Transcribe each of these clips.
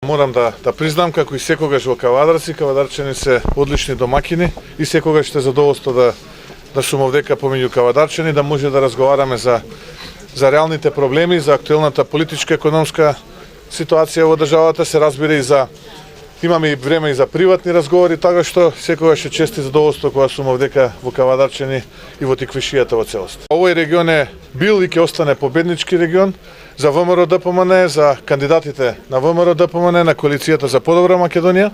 морам да признам, како и секогаш во Кавадарци, кавадарчани се одлични домакини и секогаш ще задоволство да сум овдека помеѓу кавадарчани, да може да разговараме за реалните проблеми, за актуелната политичка економска ситуација во државата, се разбира и имаме и време и за приватни разговори, така што секогаш е чест и задоволство кога сум овдека во Кавадарчани и во Тиквишијата во целост. Овој регион е бил и ќе остане победнички регион за ВМРО ДПМН, за кандидатите на ВМРО ДПМН, на коалицијата за подобра Македонија,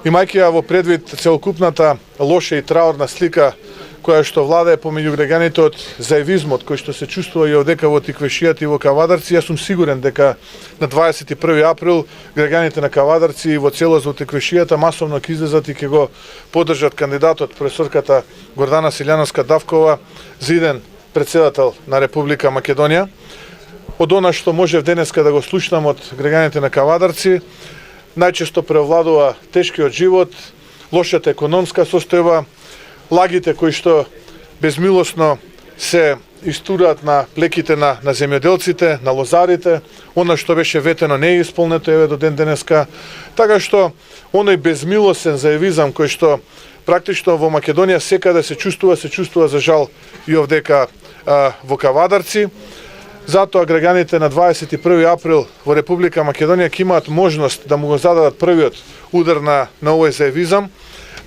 имајќи ја во предвид целокупната лоша и траурна слика која што владее помеѓу граѓаните од заевизмот кој што се чувствува и овдека во Тиквишијата и во Кавадарци. Јас сум сигурен дека на 21 април граѓаните на Кавадарци и во целост во Тиквишијата масовно ќе излезат и ќе го поддржат кандидатот професорката Гордана Силјановска-Давкова за иден претседател на Република Македонија. Од она што можев денеска да го слушнам од граѓаните на Кавадарци, најчесто превладува тешкиот живот, лошата економска состојба, лагите кои што безмилосно се истураат на плеките на земјоделците, на лозарите, она што беше ветено не е исполнето еве до ден денеска, така што оној безмилосен заевизам кој што практично во Македонија секаде се чувствува за жал и овдека во Кавадарци. Затоа граѓаните на 21 април во Република Македонија ќе имаат можност да му го зададат првиот удар на овој заевизам,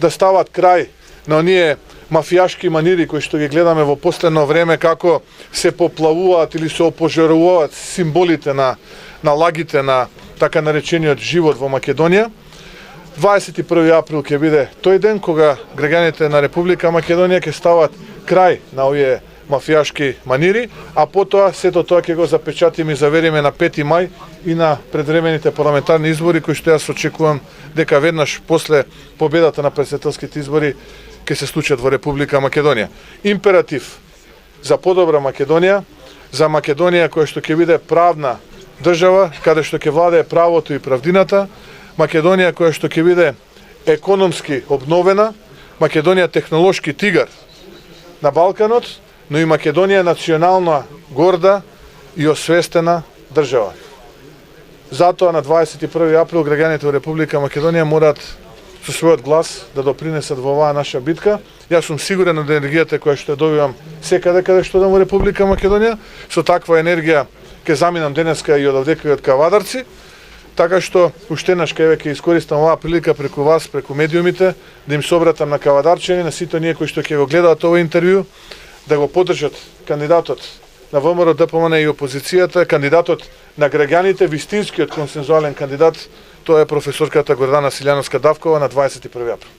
да стават крај на оние мафијашки манири кои што ги гледаме во последно време, како се поплавуваат или се опожаруваат символите на лагите на така наречениот живот во Македонија. 21 април ќе биде тој ден кога граѓаните на Република Македонија ќе стават крај на овие мафијашки манири, а потоа сето тоа ќе го запечатиме и завериме на 5 мај и на предвремените парламентарни избори кои што јас очекувам дека веднаш после победата на претседателските избори ќе се случат во Република Македонија. Императив за подобра Македонија, за Македонија која што ќе биде правна држава, каде што ќе владее правото и правдината, Македонија која што ќе биде економски обновена, Македонија технолошки тигар на Балканот, но и Македонија национална горда и освестена држава. Затоа на 21 април граѓаните во Република Македонија мораат со својот глас да допринесат во оваа наша битка. Јас сум сигурен од енергијата која што ја добивам секаде каде што одам во Република Македонија. Со таква енергија ќе заминам денеска и од овдека и од Кавадарци. Така што уште еднаш ќе искористам оваа прилика преку вас, преку медиумите, да им се обратам на кавадарчани, на сите оние кои што ќе го гледаат овој интервју, да го поддржат кандидатот на ВМРО ДПМН и опозицијата, кандидатот на граѓаните, вистинскиот консензуален кандидат, тоа е професорката Гордана Силјановска-Давкова на 21 април.